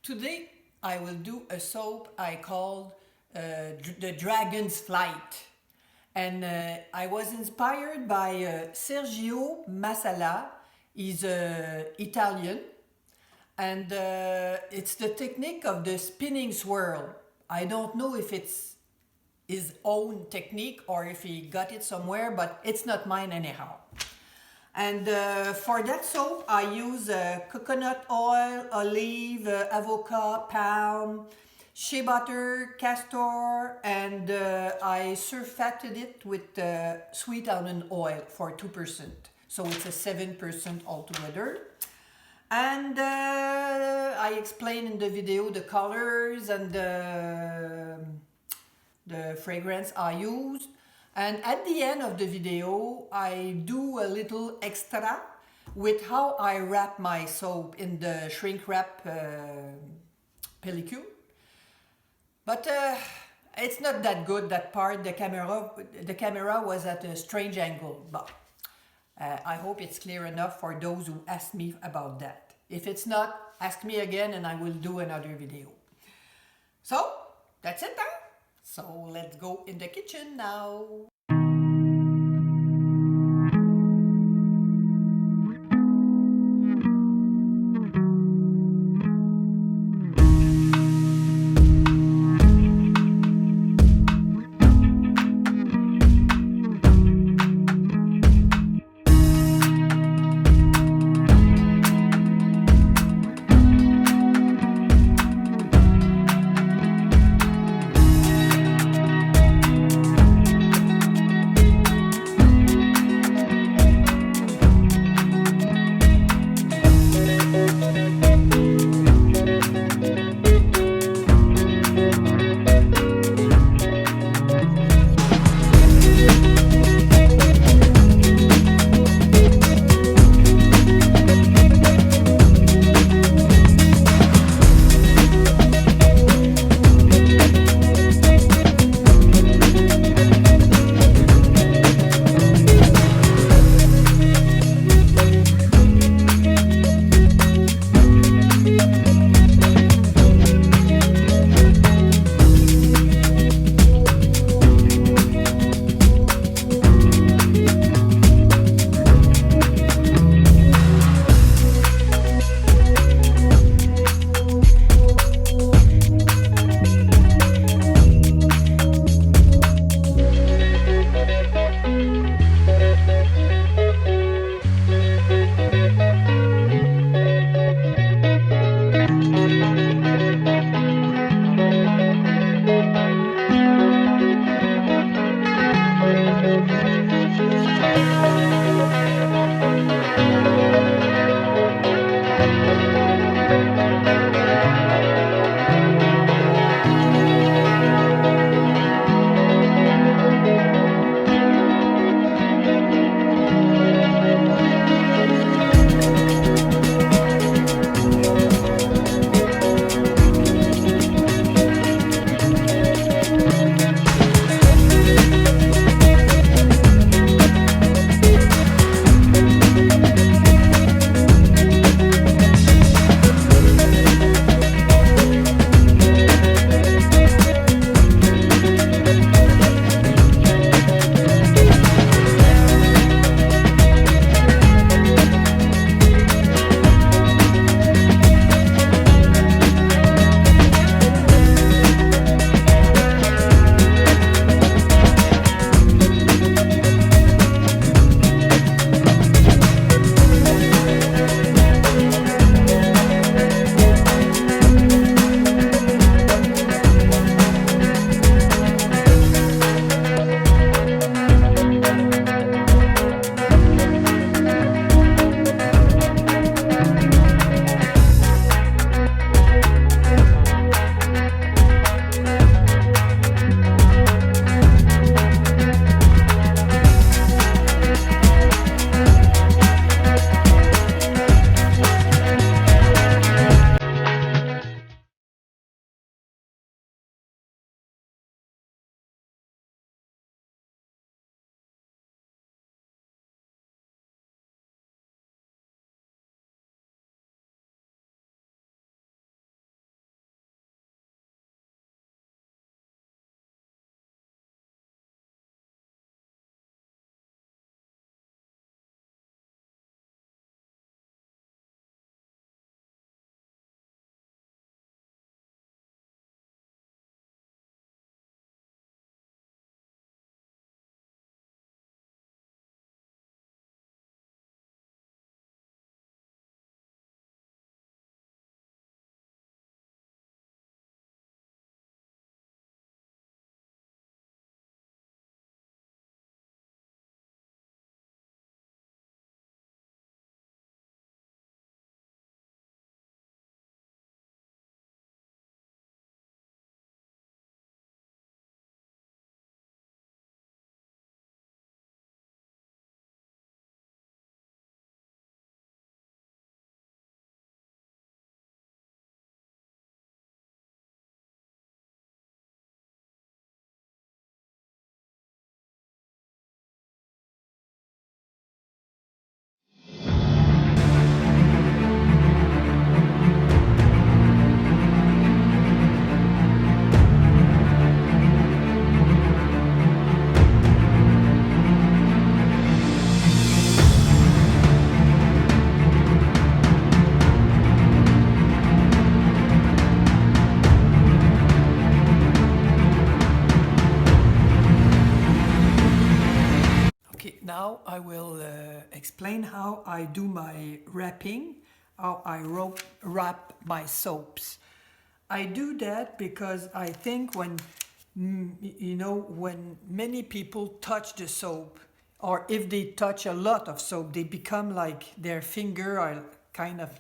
Today I will do a soap I called the Dragon's Flight, and I was inspired by Sergio Masala. He's Italian, and it's the technique of the spinning swirl. I don't know if it's his own technique or if he got it somewhere, but it's not mine anyhow. And for that soap, I use coconut oil, olive, avocado, palm, shea butter, castor, and I surfacted it with sweet almond oil for 2%. So it's a 7% altogether. And I explain in the video the colors and the fragrance I used. And at the end of the video, I do a little extra with how I wrap my soap in the shrink wrap pellicule. But it's not that good, that part. The camera was at a strange angle. But I hope it's clear enough for those who ask me about that. If it's not, ask me again and I will do another video. So, that's it then. So let's go in the kitchen now. I will explain how I do my wrapping, how I wrap my soaps. I do that because I think when, when many people touch the soap, or if they touch a lot of soap, they become like their finger are kind of,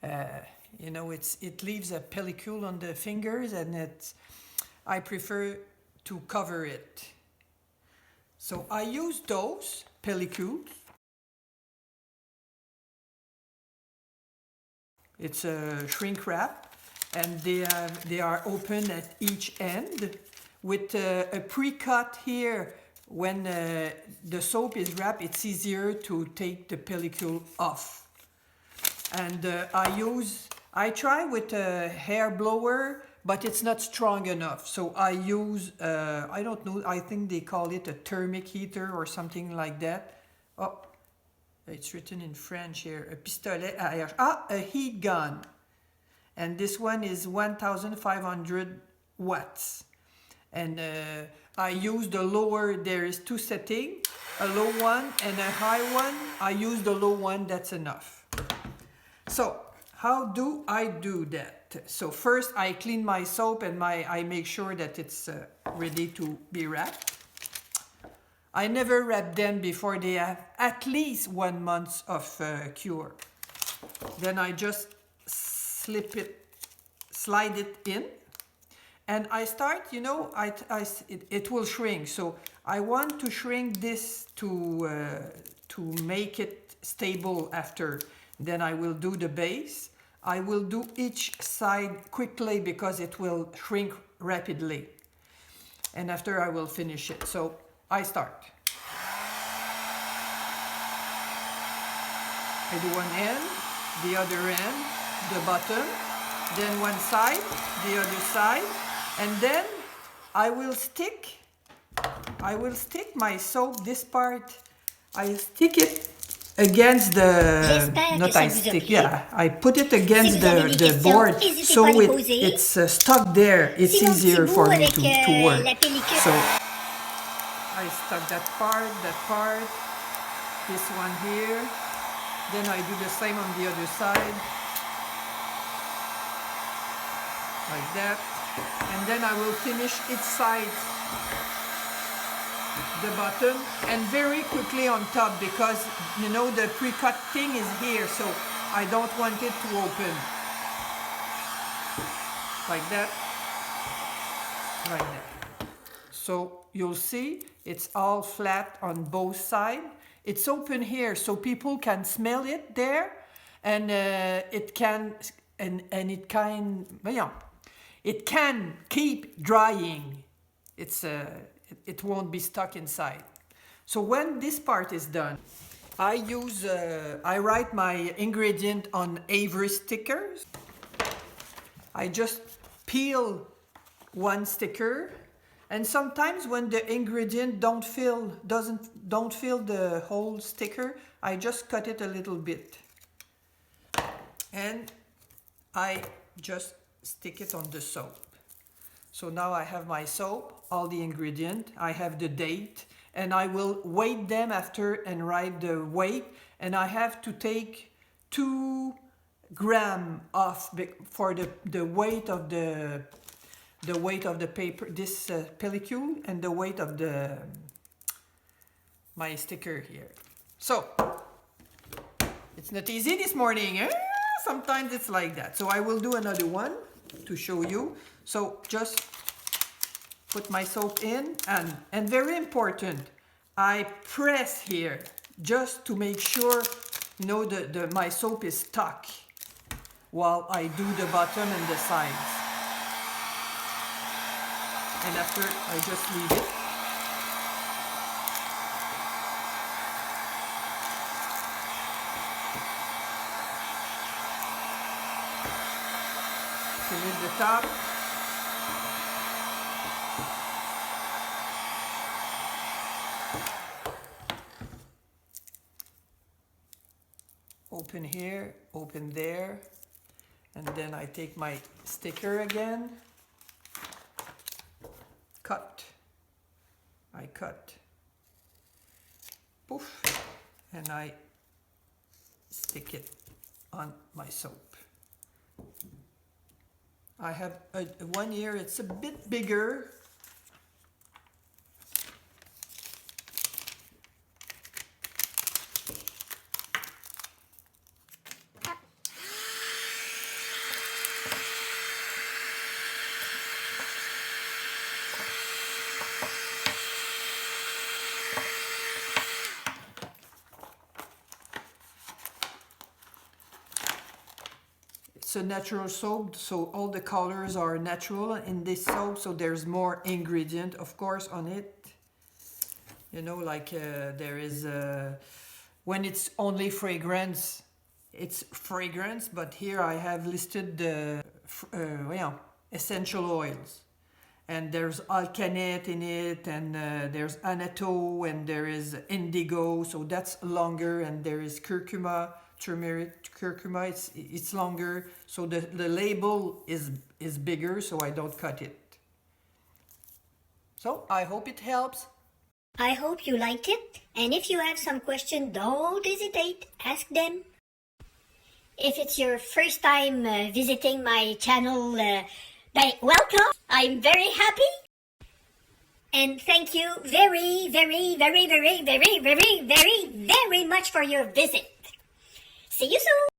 it leaves a pellicule on the fingers, and I prefer to cover it. So I use those pellicules. It's a shrink wrap, and they are open at each end with a pre-cut here. When the soap is wrapped, it's easier to take the pellicule off. And I try with a hair blower, but it's not strong enough. So I use, I don't know, I think they call it a thermic heater or something like that. Oh, it's written in French here. A pistolet à air. A heat gun. And this one is 1,500 watts. And I use the lower, there is two settings, a low one and a high one. I use the low one, that's enough. So how do I do that? So first I clean my soap and I make sure that it's ready to be wrapped. I never wrap them before they have at least 1 month of cure. Then I just slide it in, and I start, it will shrink. So I want to shrink this to make it stable after. Then I will do the base. I will do each side quickly because it will shrink rapidly. And after I will finish it. So I start. I do one end, the other end, the bottom, then one side, the other side, and then I will stick my soap, this part, I stick it against the, I put it against the board, so it's stuck there. It's easier for me to work. So I stuck that part, this one here, then I do the same on the other side, like that, and then I will finish each side, the bottom, and very quickly on top, because the pre-cut thing is here, so I don't want it to open. Like that. So you'll see it's all flat on both sides. It's open here, so people can smell it there, and it can keep drying. It won't be stuck inside. So when this part is done, I write my ingredient on Avery stickers. I just peel one sticker, and sometimes when the ingredient don't fill the whole sticker, I just cut it a little bit, and I just stick it on the soap. So now I have my soap, all the ingredient, I have the date, and I will weight them after and write the weight, and I have to take 2 grams off for the weight of the paper, this pellicule, and the weight of my sticker here. So it's not easy this morning, eh? Sometimes it's like that. So I will do another one to show you. So just put my soap in, and very important, I press here just to make sure my soap is stuck while I do the bottom and the sides. And after I just leave it. Finish the top. Open here, open there, and then I take my sticker again, I cut, poof, and I stick it on my soap. I have one here, it's a bit bigger. It's a natural soap, so all the colors are natural in this soap, so there's more ingredient, of course, on it. You know, like there is, when it's only fragrance, it's fragrance, but here I have listed the essential oils. And there's alkanet in it, and there's NADEAU, and there is indigo, so that's longer, and there is curcuma, turmeric, curcuma, it's longer, so the label is bigger, so I don't cut it. So I hope it helps. I hope you liked it, and if you have some questions, don't hesitate, ask them. If it's your first time visiting my channel, welcome, I'm very happy. And thank you very, very, very, very, very, very, very, very much for your visit. See you soon!